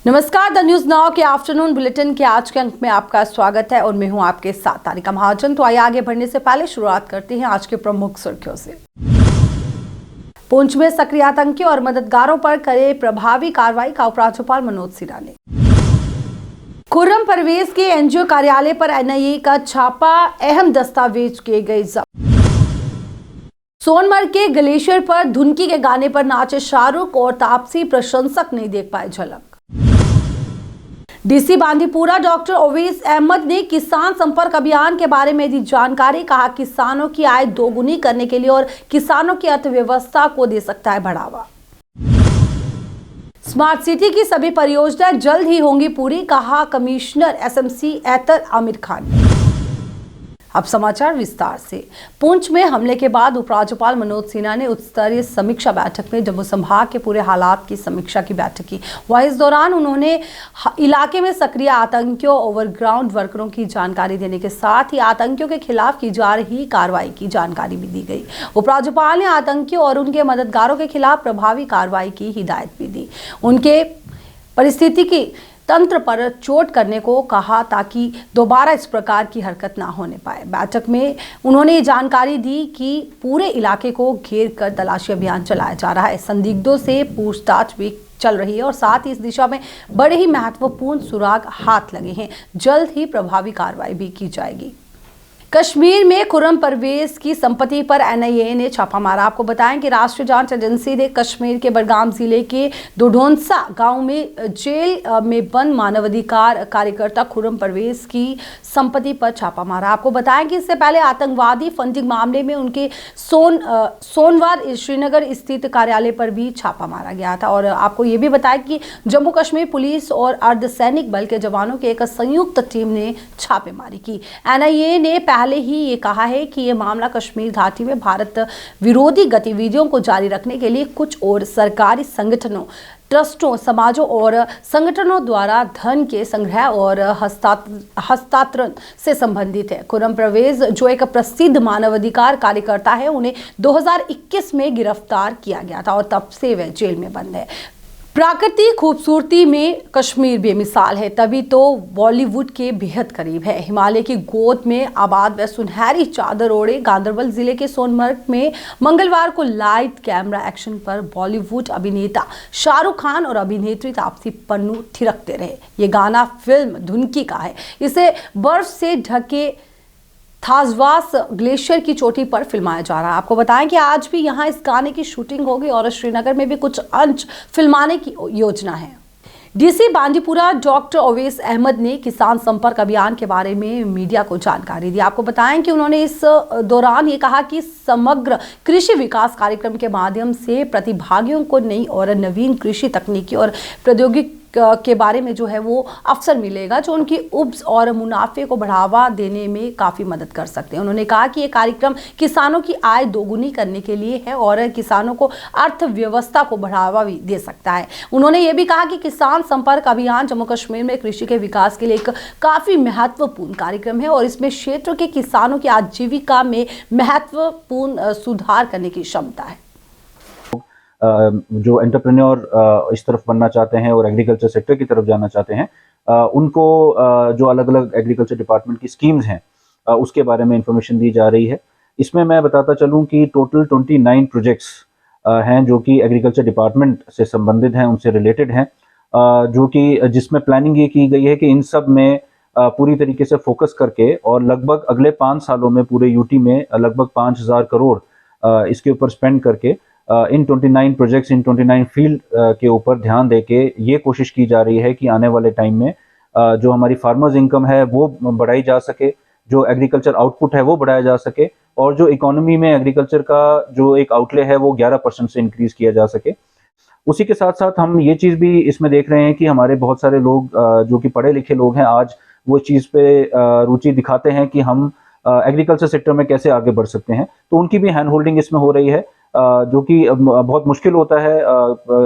नमस्कार, the news now के afternoon bulletin के आज के अंक में आपका स्वागत है और मैं हूं आपके साथ तारिका महाजन। तो आइए आगे बढ़ने से पहले शुरुआत करते हैं आज के प्रमुख सुर्खियों से। पुंछ में सक्रिय आतंकियों और मददगारों पर करे प्रभावी कार्रवाई का उपराज्यपाल मनोज सिन्हा ने। खुर्रम परवेज के एनजीओ कार्यालय पर एनआईए का छापा, अहम दस्तावेज किए गए जब्त। सोनमर्ग के ग्लेशियर पर धुनकी के गाने पर नाचे शाहरुख और तापसी, प्रशंसक नहीं देख पाए झलक। डीसी बांदीपुरा डॉक्टर ओवैस अहमद ने किसान संपर्क अभियान के बारे में दी जानकारी। कहा, किसानों की आय दोगुनी करने के लिए और किसानों की अर्थव्यवस्था को दे सकता है बढ़ावा। स्मार्ट सिटी की सभी परियोजनाएं जल्द ही होंगी पूरी, कहा कमिश्नर एसएमसी ऐतर आमिर खान ने। अब समाचार विस्तार से। पुंछ में हमले के बाद उपराज्यपाल मनोज सिन्हा ने उच्च स्तरीय समीक्षा बैठक में जम्मू संभाग के पूरे हालात की समीक्षा की बैठक की। वहीं इस दौरान उन्होंने इलाके में सक्रिय आतंकियों, ओवरग्राउंड वर्करों की जानकारी देने के साथ ही आतंकियों के खिलाफ की जा रही कार्रवाई की जानकारी भी दी गई। उपराज्यपाल ने आतंकियों और उनके मददगारों के खिलाफ प्रभावी कार्रवाई की हिदायत भी दी। उनके परिस्थिति की तंत्र पर चोट करने को कहा ताकि दोबारा इस प्रकार की हरकत ना होने पाए। बैठक में उन्होंने ये जानकारी दी कि पूरे इलाके को घेर कर तलाशी अभियान चलाया जा रहा है। संदिग्धों से पूछताछ भी चल रही है और साथ ही इस दिशा में बड़े ही महत्वपूर्ण सुराग हाथ लगे हैं। जल्द ही प्रभावी कार्रवाई भी की जाएगी। कश्मीर में खुर्रम परवेज की संपत्ति पर एनआईए ने छापा मारा। आपको बताएं कि राष्ट्रीय जांच एजेंसी ने कश्मीर के बडगाम जिले के दोढोंसा गांव में जेल में बंद मानवाधिकार कार्यकर्ता खुर्रम परवेज की संपत्ति पर छापा मारा। आपको बताएं कि इससे पहले आतंकवादी फंडिंग मामले में उनके सोनवार श्रीनगर स्थित कार्यालय पर भी छापा मारा गया था। और आपको ये भी बताया कि जम्मू कश्मीर पुलिस और अर्धसैनिक बल के जवानों की एक संयुक्त टीम ने छापेमारी की। एनआईए ने पहले ही ये कहा है कि ये मामला कश्मीर घाटी में भारत विरोधी गतिविधियों को जारी रखने के लिए कुछ और सरकारी संगठनों, ट्रस्टों, समाजों और संगठनों द्वारा धन के संग्रह और हस्तांतरण से संबंधित है। खुर्रम परवेज जो एक प्रसिद्ध मानवाधिकार कार्यकर्ता है, उन्हें 2021 में गिरफ्तार किया गया था और तब से वह जेल में बंद है। प्राकृतिक खूबसूरती में कश्मीर बेमिसाल है, तभी तो बॉलीवुड के बेहद करीब है। हिमालय की गोद में आबाद व सुनहरी चादर ओढ़े गांदरबल जिले के सोनमर्ग में मंगलवार को लाइव कैमरा एक्शन पर बॉलीवुड अभिनेता शाहरुख खान और अभिनेत्री तापसी पन्नू थिरकते रहे। ये गाना फिल्म धुनकी का है। इसे बर्फ से ढके थाजवास ग्लेशियर की चोटी पर फिल्माया जा रहा है। आपको बताएं कि आज भी यहां इस गाने की शूटिंग होगी और श्रीनगर में भी कुछ अंश फिल्माने की योजना है। डीसी बांदीपुरा डॉक्टर ओवैस अहमद ने किसान संपर्क अभियान के बारे में मीडिया को जानकारी दी। आपको बताएं कि उन्होंने इस दौरान ये कहा कि समग्र कृषि विकास कार्यक्रम के माध्यम से प्रतिभागियों को नई और नवीन कृषि तकनीकी और प्रौद्योगिकी के बारे में जो है वो अवसर मिलेगा, जो उनकी उपज और मुनाफे को बढ़ावा देने में काफ़ी मदद कर सकते हैं। उन्होंने कहा कि ये कार्यक्रम किसानों की आय दोगुनी करने के लिए है और किसानों को अर्थव्यवस्था को बढ़ावा भी दे सकता है। उन्होंने ये भी कहा कि किसान संपर्क अभियान जम्मू कश्मीर में कृषि के विकास के लिए एक काफ़ी महत्वपूर्ण कार्यक्रम है और इसमें क्षेत्र के किसानों की आजीविका में महत्वपूर्ण सुधार करने की क्षमता है। जो एंटरप्रेन्योर इस तरफ बनना चाहते हैं और एग्रीकल्चर सेक्टर की तरफ जाना चाहते हैं, उनको जो अलग अलग एग्रीकल्चर डिपार्टमेंट की स्कीम्स हैं उसके बारे में इंफॉर्मेशन दी जा रही है। इसमें मैं बताता चलूं कि टोटल 29 प्रोजेक्ट्स हैं जो कि एग्रीकल्चर डिपार्टमेंट से संबंधित हैं, उनसे रिलेटेड हैं, जो कि जिसमें प्लानिंग ये की गई है कि इन सब में पूरी तरीके से फोकस करके और लगभग अगले 5 सालों में पूरे यूटी में लगभग 5000 करोड़ इसके ऊपर स्पेंड करके इन 29 प्रोजेक्ट्स, इन 29 फील्ड के ऊपर ध्यान देके ये कोशिश की जा रही है कि आने वाले टाइम में जो हमारी फार्मर्स इनकम है वो बढ़ाई जा सके, जो एग्रीकल्चर आउटपुट है वो बढ़ाया जा सके और जो इकोनॉमी में एग्रीकल्चर का जो एक आउटले है वो 11% से इंक्रीज किया जा सके। उसी के साथ साथ हम ये चीज़ भी इसमें देख रहे हैं कि हमारे बहुत सारे लोग जो कि पढ़े लिखे लोग हैं, आज वो चीज़ पे रुचि दिखाते हैं कि हम एग्रीकल्चर सेक्टर में कैसे आगे बढ़ सकते हैं, तो उनकी भी हैंड होल्डिंग इसमें हो रही है, जो कि बहुत मुश्किल होता है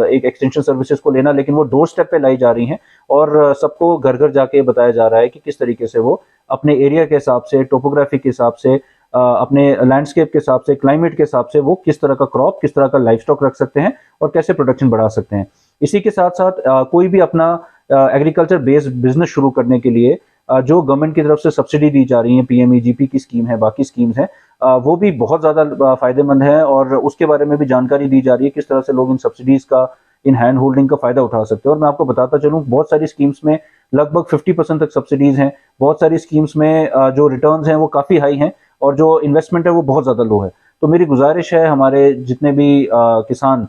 एक एक्सटेंशन सर्विसेज को लेना, लेकिन वो डोर स्टेप पे लाई जा रही हैं और सबको घर घर जाके बताया जा रहा है कि किस तरीके से वो अपने एरिया के हिसाब से, टोपोग्राफी के हिसाब से, अपने लैंडस्केप के हिसाब से, क्लाइमेट के हिसाब से वो किस तरह का क्रॉप, किस तरह का लाइफ स्टॉक रख सकते हैं और कैसे प्रोडक्शन बढ़ा सकते हैं। इसी के साथ साथ कोई भी अपना एग्रीकल्चर बेस्ड बिजनेस शुरू करने के लिए जो गवर्नमेंट की तरफ से सब्सिडी दी जा रही है, PMEGP की स्कीम है, बाकी स्कीम्स हैं, वो भी बहुत ज़्यादा फायदेमंद है और उसके बारे में भी जानकारी दी जा रही है किस तरह से लोग इन सब्सिडीज़ का, इन हैंड होल्डिंग का फ़ायदा उठा सकते हैं। और मैं आपको बताता चलूँ, बहुत सारी स्कीम्स में लगभग 50% तक सब्सिडीज़ हैं, बहुत सारी स्कीम्स में जो रिटर्न्स हैं वो काफ़ी हाई हैं और जो इन्वेस्टमेंट है वो बहुत ज़्यादा लो है। तो मेरी गुजारिश है हमारे जितने भी किसान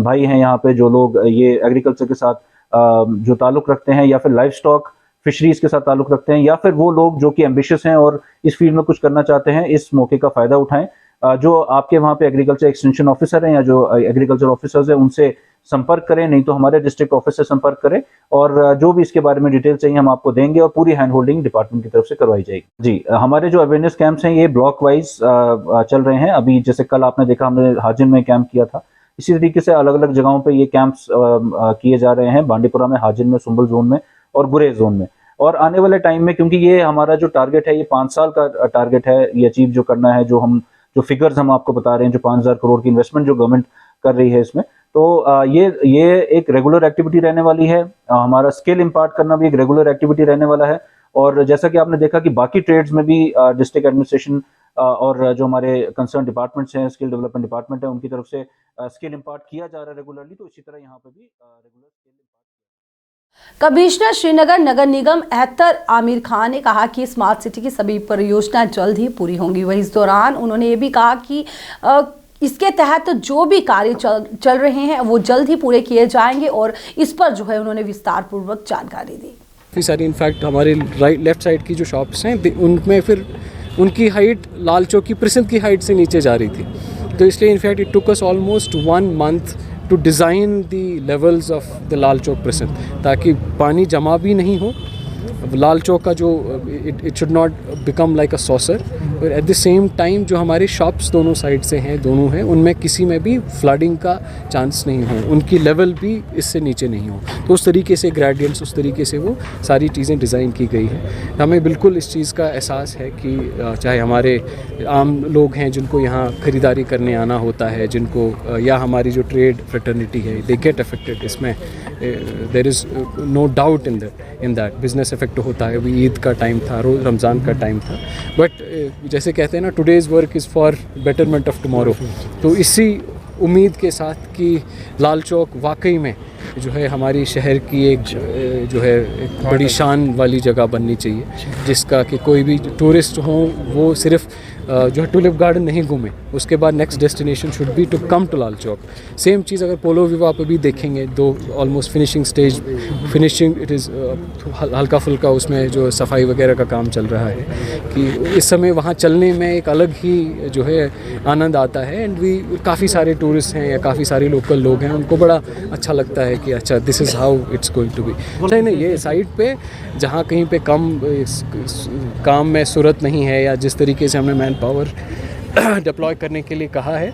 भाई हैं यहाँ पे, जो लोग ये एग्रीकल्चर के साथ जो ताल्लुक़ रखते हैं या फिर लाइफ स्टॉक फिशरीज के साथ ताल्लुक़ रखते हैं या फिर वो लोग जो कि एम्बिशियस हैं और इस फील्ड में कुछ करना चाहते हैं, इस मौके का फ़ायदा उठाएं। जो आपके वहाँ पे एग्रीकल्चर एक्सटेंशन ऑफिसर हैं या जो एग्रीकल्चर ऑफिसर्स हैं उनसे संपर्क करें, नहीं तो हमारे डिस्ट्रिक्ट ऑफिस से संपर्क करें और जो भी इसके बारे में डिटेल चाहिए हम आपको देंगे और पूरी हैंड होल्डिंग डिपार्टमेंट की तरफ से करवाई जाएगी। जी, हमारे जो अवेयरनेस कैंप्स हैं ये ब्लॉक वाइज चल रहे हैं। अभी जैसे कल आपने देखा हमने हाजिन में कैंप किया था, इसी तरीके से अलग अलग जगहों पर ये कैंप्स किए जा रहे हैं, बांडीपुरा में, हाजिन में, सुंबल जोन में और गुरेज जोन में। और आने वाले टाइम में, क्योंकि ये हमारा जो टारगेट है ये 5 साल का टारगेट है, ये अचीव जो करना है, जो फिगर्स हम आपको बता रहे हैं, जो 5000 करोड़ की इन्वेस्टमेंट जो गवर्नमेंट कर रही है इसमें, तो ये एक रेगुलर एक्टिविटी रहने वाली है। हमारा स्किल इम्पार्ट करना भी एक रेगुलर एक्टिविटी रहने वाला है। और जैसा कि आपने देखा कि बाकी ट्रेड्स में भी डिस्ट्रिक्ट एडमिनिस्ट्रेशन और जो हमारे कंसर्न डिपार्टमेंट्स हैं, स्किल डेवलपमेंट डिपार्टमेंट है, उनकी तरफ से स्किल इम्पार्ट किया जा रहा है रेगुलरली, तो इसी तरह यहाँ पे भी रेगुलर स्किल। कमिश्नर श्रीनगर नगर निगम एहतर आमिर खान ने कहा कि स्मार्ट सिटी की सभी परियोजनाएं जल्द ही पूरी होंगी। वहीं इस दौरान उन्होंने ये भी कहा कि इसके तहत जो भी कार्य चल रहे हैं वो जल्द ही पूरे किए जाएंगे और इस पर जो है उन्होंने विस्तार पूर्वक जानकारी दी। काफ़ी सारी इनफैक्ट हमारे लेफ्ट साइड की जो शॉप्स हैं उनमें फिर उनकी हाइट लाल चौक की प्रिसंत की हाइट से नीचे जा रही थी, तो इसलिए in fact it took us almost 1 month to design the levels of the Lal Chowk precinct, ताकि पानी जमा भी नहीं हो। लाल चौक का जो it should not become like a saucer, और एट द सेम टाइम जो हमारे शॉप्स दोनों साइड से हैं, दोनों हैं, उनमें किसी में भी फ्लडिंग का चांस नहीं हो, उनकी लेवल भी इससे नीचे नहीं हो। तो उस तरीके से ग्रेडियंट्स, उस तरीके से वो सारी चीज़ें डिज़ाइन की गई हैं। हमें बिल्कुल इस चीज़ का एहसास है कि चाहे हमारे आम लोग हैं जिनको यहाँ ख़रीदारी करने आना होता है, जिनको या हमारी जो ट्रेड फ्रेटर्निटी है, दे गेट अफेक्टेड। इसमें there is no doubt in that business effect होता है। अभी ईद का टाइम था, रोज़ रमज़ान का टाइम था, बट जैसे कहते हैं ना, today's work is for betterment of tomorrow. तो इसी उम्मीद के साथ कि लाल चौक वाकई में जो है हमारी शहर की एक जो है एक बड़ी शान वाली जगह बननी चाहिए, जिसका कि कोई भी टूरिस्ट हो वो सिर्फ जो है टुलिप गार्डन नहीं घूमे, उसके बाद next destination should be to come to Lal Chowk. Same चीज़ अगर पोलो विवाह पर भी देखेंगे, दो ऑलमोस्ट फिनिशिंग इट इज़ हल्का फुल्का उसमें जो सफाई वगैरह का काम चल रहा है, कि इस समय वहाँ चलने में एक अलग ही जो है आनंद आता है। एंड वी काफ़ी सारे टूरिस्ट हैं या काफ़ी सारे लोकल लोग हैं, उनको बड़ा अच्छा लगता है कि अच्छा this is how it's going to be. नहीं, ये साइड पे जहाँ कहीं पे कम काम में सूरत नहीं है या जिस तरीके से हमने मैन पावर डिप्लॉय करने के लिए कहा है,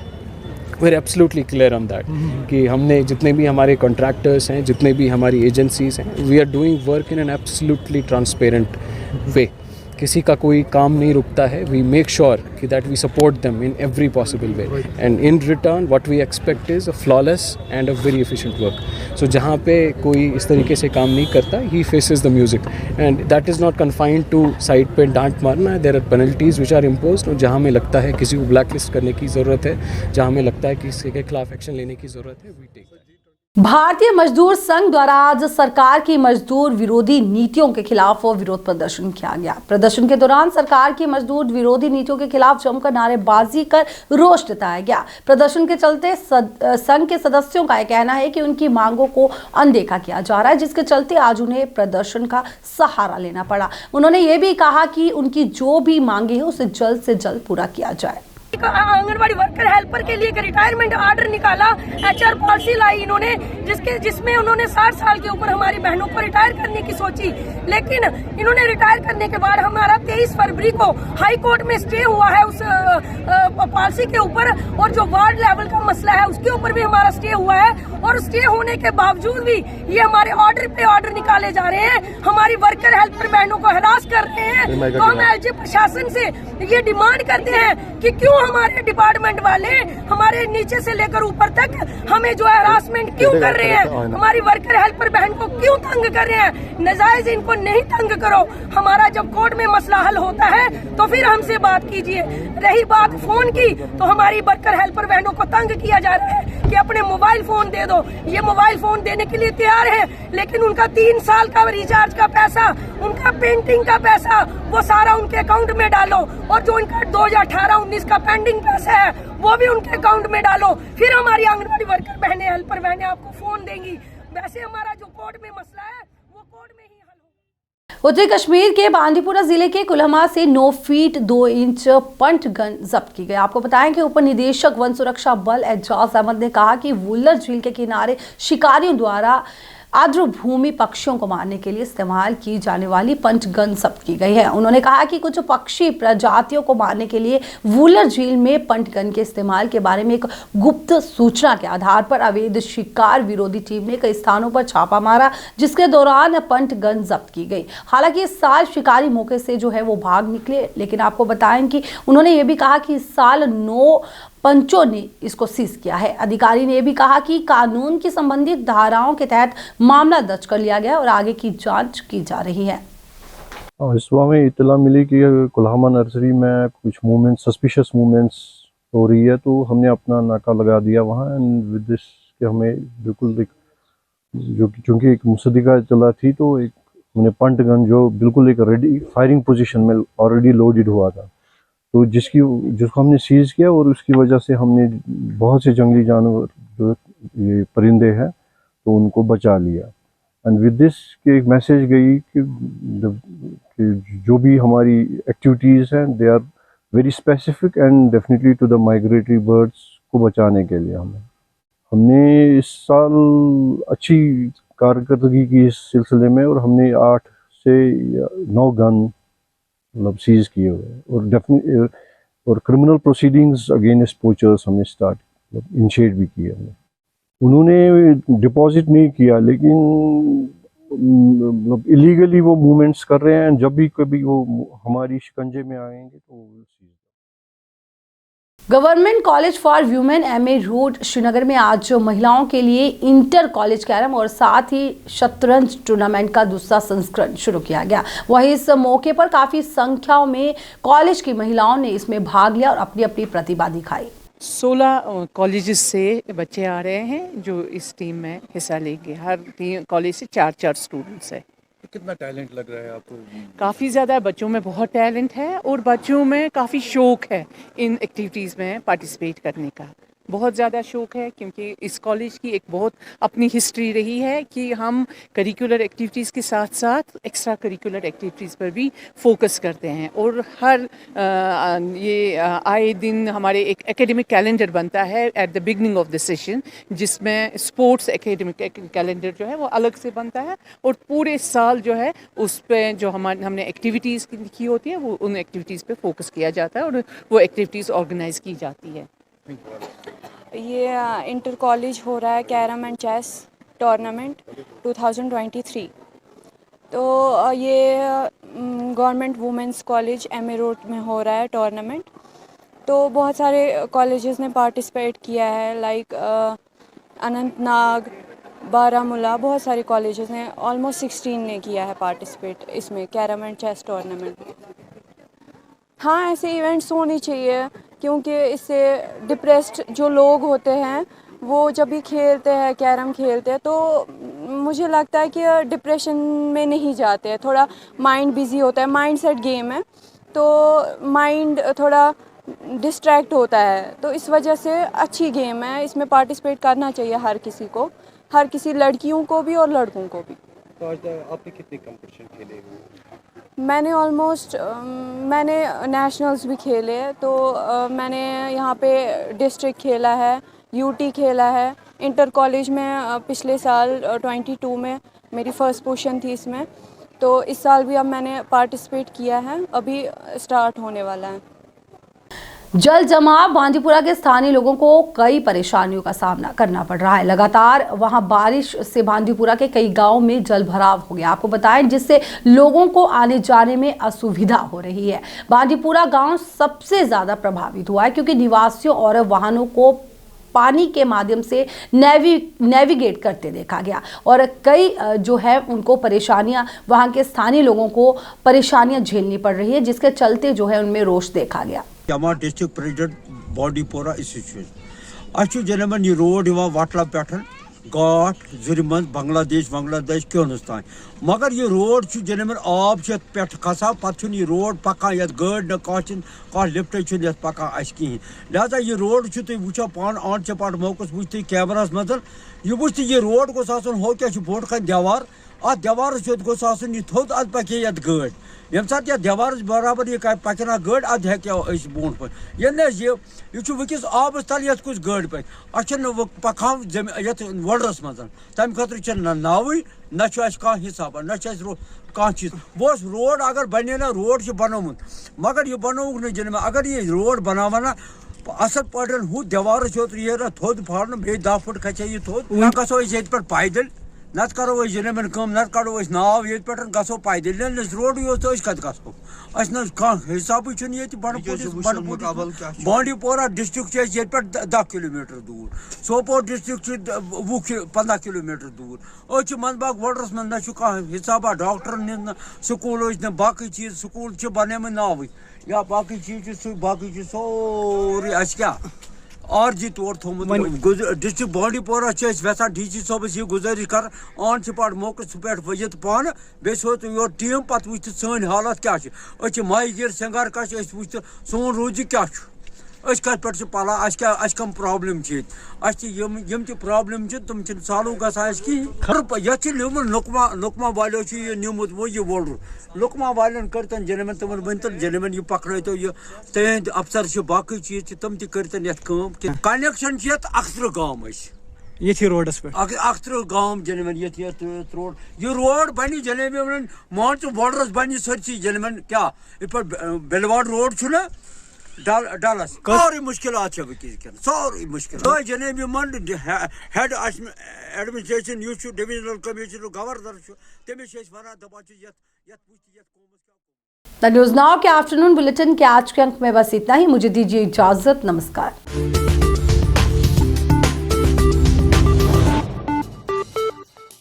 we are absolutely clear on that कि हमने जितने भी हमारे कॉन्ट्रैक्टर्स हैं, जितने भी हमारी एजेंसीज हैं, we are doing work in an absolutely transparent way. किसी का कोई काम नहीं रुकता है। वी मेक श्योर कि that we support them in every possible way, and in return what we expect is a flawless and a very efficient work. So जहाँ पे कोई इस तरीके से काम नहीं करता, he faces the music, and that is not confined to side पे डांट मारना। There are penalties which are imposed, और जहाँ हमें लगता है किसी को ब्लैक लिस्ट करने की ज़रूरत है, जहाँ हमें लगता है किसी के खिलाफ एक्शन लेने की ज़रूरत है, वी टेक दैट। भारतीय मजदूर संघ द्वारा आज सरकार की मजदूर विरोधी नीतियों के खिलाफ विरोध प्रदर्शन किया गया। प्रदर्शन के दौरान सरकार की मजदूर विरोधी नीतियों के खिलाफ जमकर नारेबाजी कर रोष जताया गया। प्रदर्शन के चलते संघ के सदस्यों का यह कहना है कि उनकी मांगों को अनदेखा किया जा रहा है, जिसके चलते आज उन्हें प्रदर्शन का सहारा लेना पड़ा। उन्होंने ये भी कहा कि उनकी जो भी मांगे है उसे जल्द से जल्द पूरा किया जाए। आंगनबाड़ी वर्कर हेल्पर के लिए एक रिटायरमेंट ऑर्डर निकाला, HR पॉलिसी लाई इन्होंने, जिसमें उन्होंने 60 साल के ऊपर हमारी बहनों को रिटायर करने की सोची, लेकिन इन्होंने रिटायर करने के बाद हमारा 23 फरवरी को हाई कोर्ट में स्टे हुआ है उस पॉलिसी के ऊपर, और जो वार्ड लेवल का मसला है उसके ऊपर भी हमारा स्टे हुआ है। और स्टे होने के बावजूद भी ये हमारे ऑर्डर पे ऑर्डर निकाले जा रहे हैं, हमारी वर्कर हेल्पर बहनों को हरास कर रहे हैं। तो हम LG प्रशासन से ये डिमांड करते हैं कि क्यों हमारे डिपार्टमेंट वाले हमारे नीचे से लेकर ऊपर तक हमें जो है हरासमेंट क्यों कर रहे हैं, हमारी वर्कर हेल्पर बहन को क्यों तंग कर रहे हैं। नजायज इनको नहीं तंग करो। हमारा जब कोर्ट में मसला हल होता है तो फिर हमसे बात कीजिए। रही बात फोन की, तो हमारी वर्कर हेल्पर बहनों को तंग किया जा रहा है कि अपने मोबाइल फोन दे दो। ये मोबाइल फोन देने के लिए तैयार है, लेकिन उनका 3 साल का रिचार्ज का पैसा, उनका पेंटिंग का पैसा, वो सारा उनके अकाउंट में डालो, और जो उनका 2018-19 का पेंडिंग पैसा है वो भी उनके अकाउंट में डालो। फिर हमारी आंगनबाड़ी वर्कर बहनें, हेल्पर बहनें आपको फोन देंगी। वैसे हमारा जो कोर्ट में मसला है वो कोर्ट में ही हल होगा। उत्तरी कश्मीर के बांदीपुरा जिले के कुल्हमा से 9 फीट 2 इंच पंट गन जब्त की गई। आपको बताएं कि उप निदेशक वन सुरक्षा बल एजाज अहमद ने कहा कि वुल्लर झील के किनारे शिकारियों द्वारा आर्द्रभूमि पक्षियों को मारने के लिए इस्तेमाल की जाने वाली पंच गन जब्त की गई है। उन्होंने कहा कि कुछ पक्षी प्रजातियों को मारने के लिए वुल्लर झील में पंच गन के इस्तेमाल के बारे में एक गुप्त सूचना के आधार पर अवैध शिकार विरोधी टीम ने कई स्थानों पर छापा मारा, जिसके दौरान पंच गन जब्त की गई। हालांकि इस साल शिकारी मौके से जो है वो भाग निकले, लेकिन आपको बताएं कि उन्होंने ये भी कहा कि इस साल 9 पंचों ने इसको सीज किया है। अधिकारी ने भी कहा कि कानून की संबंधित धाराओं के तहत मामला दर्ज कर लिया गया और आगे की जांच की जा रही है। इस सुबह में इत्तला मिली कि कुल्हामा नर्सरी में कुछ मूवमेंट, सस्पिशियस मूवमेंट्स हो रही है, तो हमने अपना नाका लगा दिया वहाँ। एंड विद दिस कि हमें बिल्कुल एक जो चूँकि एक मुसद्दिका चला थी, तो एक हमने पंट गन जो बिल्कुल एक रेडी फायरिंग पोजीशन में ऑलरेडी लोडेड हुआ था, तो जिसको हमने सीज किया, और उसकी वजह से हमने बहुत से जंगली जानवर जो ये परिंदे हैं तो उनको बचा लिया। एंड विद दिस कि एक मैसेज गई कि जो भी हमारी एक्टिविटीज़ हैं they are very specific and definitely to the migratory birds को बचाने के लिए हमने इस साल अच्छी कारकर्दगी की इस सिलसिले में, और हमने 8 से 9 गन मतलब सीज किए हुए, और क्रिमिनल प्रोसीडिंग्स अगेंस्ट पोचर्स हमने स्टार्ट इनिशिएट भी किया है। उन्होंने डिपॉजिट नहीं किया, लेकिन मतलब इलीगली वो मूवमेंट्स कर रहे हैं। जब भी कभी वो हमारी शिकंजे में आएंगे तो government college for women MA road Srinagar में आज महिलाओं के लिए इंटर कॉलेज कैरम और साथ ही शतरंज टूर्नामेंट का दूसरा संस्करण शुरू किया गया। वहीं इस मौके पर काफी संख्याओं में कॉलेज की महिलाओं ने इसमें भाग लिया और अपनी अपनी प्रतिभा दिखाई। 16 कॉलेजेस से बच्चे आ रहे हैं जो इस टीम में हिस्सा लेंगे। हर कॉलेज से 4 स्टूडेंट्स है। कितना टैलेंट लग रहा है आपको? काफ़ी ज़्यादा बच्चों में बहुत टैलेंट है, और बच्चों में काफ़ी शौक है इन एक्टिविटीज़ में पार्टिसिपेट करने का। बहुत ज़्यादा शौक है, क्योंकि इस कॉलेज की एक बहुत अपनी हिस्ट्री रही है कि हम करिकुलर एक्टिविटीज़ के साथ साथ एक्स्ट्रा करिकुलर एक्टिविटीज़ पर भी फोकस करते हैं। और हर आए दिन हमारे एक एकेडमिक कैलेंडर बनता है at the beginning of the session, जिसमें स्पोर्ट्स एकेडमिक कैलेंडर जो है वो अलग से बनता है, और पूरे साल जो है उस पर जो हमने एक्टिविटीज़ की होती है वो उन एक्टिविटीज़ पे फोकस किया जाता है, और वो एक्टिविटीज़ ऑर्गेनाइज की जाती है। ये इंटर कॉलेज हो रहा है कैरम एंड चेस टूर्नामेंट 2023। तो ये government women's college MA road में हो रहा है टूर्नामेंट। तो बहुत सारे कॉलेजेस ने पार्टिसिपेट किया है, लाइक अनंतनाग, बारामूला, बहुत सारे कॉलेजेस ने, ऑलमोस्ट 16 ने किया है पार्टिसिपेट इसमें कैरम एंड चेस टूर्नामेंट में। हाँ, ऐसे इवेंट्स होने चाहिए, क्योंकि इससे डिप्रेस्ड जो लोग होते हैं वो जब भी खेलते हैं, कैरम खेलते हैं, तो मुझे लगता है कि डिप्रेशन में नहीं जाते हैं। थोड़ा माइंड बिजी होता है, माइंड सेट गेम है, तो माइंड थोड़ा डिस्ट्रैक्ट होता है। तो इस वजह से अच्छी गेम है, इसमें पार्टिसिपेट करना चाहिए हर किसी को, हर किसी लड़कियों को भी और लड़कों को भी। तो आज आपने कितने कंपटीशन खेले हुए? मैंने मैंने नेशनल्स भी खेले हैं। तो मैंने यहाँ पे डिस्ट्रिक्ट खेला है, UT खेला है, इंटर कॉलेज में पिछले साल 22 में मेरी फर्स्ट पोजीशन थी इसमें। तो इस साल भी अब मैंने पार्टिसिपेट किया है, अभी स्टार्ट होने वाला है। जल जमाव बांदीपुरा के स्थानीय लोगों को कई परेशानियों का सामना करना पड़ रहा है। लगातार वहां बारिश से बांदीपुरा के कई गांवों में जल भराव हो गया, आपको बताएं, जिससे लोगों को आने जाने में असुविधा हो रही है। बांदीपुरा गांव सबसे ज्यादा प्रभावित हुआ है क्योंकि निवासियों और वाहनों को पानी के माध्यम से नेविगेट करते देखा गया और कई जो है उनको परेशानियां, वहां के स्थानीय लोगों को परेशानियां झेलनी पड़ रही है, जिसके चलते जो है उनमें रोष देखा गया। हमारा डिस्ट्रिक्ट प्रेसिडेंट बांदीपुरा सिचुएशन जनमन यह रोड वटला पे घाट जुरमन बांग्लादेश क्योंस तान, मगर यह रोड जनमन आब पे खसा पे यह रोड पकान ये गाड़ न कह लिफ्ट ये पकान कहें, लिहाजा यह रोड तुम वो पान ऑन चपाट मौकस वो कैमरा मज यह वो यह रोड गोस हो क्या बोट कन देवार अत देवार गोस यह थोद अत पके ये गाड़ ये सात यह देवार बराबर यह पकना गाड़ अत हे बोट पे यह वकिस आबस तल ये कुछ गाड़ पे अ पकान ये वडरस मज तम खतर नावे न कह हिसाब न कह चीज वो रोड अगर बने ना रोड बनोमुत मगर यह बनोक न जन अगर ये रोड बनावा ना असल पे हूँ देवार ये थोद फाड़ बे 10 फुट खचा यह थोद ना गो ये पे पैदल नत करो जनमन कम नत कड़ो नाव ये पे गो पैदल रोड तो कत गो हिसाब बांडीपोरा डिस्ट्रिक्ट ये पे 10 किलोमीटर दूर, सोपोर डिस्ट्रिक्ट 15 किलोमीटर दूर मनबाग वडरस मन न कह हिसाबा डॉक्टर न स्कूल न बाकी चीज स्कूल बने नाव या बाकी चीज बाकी सोरी क्या आरजी तौर थोमुत डिस्ट्रिक्ट बांडीपोरा वेसा डी साहबस यह गुजारिश कर ऑन स्पॉट मौकस पे वजित पान बे योर टीम पे वो सन हालत क्या माही गिर सिंगार कश वो सोन रोज क्या कत पे पला कम प्रॉब्लम यम प्रॉब्लम तुम सॉल्व गसान कहें ये लुकमा वालों यह निमुत वो यह वोल्डर लुकमा वालन करतन जनमन तमन वन जनमन यह पकड़ो यह तहद अफसर बाकी चीज तम तन कनेक्शन ये अख्तर गाँव ये रोडस पे अख्तर गाँव जनमन ये रोड यह रोड बन जनमन मान वोडरस बन सरसी जनमन क्या ये बेलवाड़ रोड डालस सारी मुश्किल सारी मुश्किल जनाब मन head administration divisional commissioner governor तमिस वन दपा द न्यूज़ नाउ के आफ्टरनून बुलेटिन के आज के अंक में बस इतना ही। मुझे दीजिए इजाजत, नमस्कार।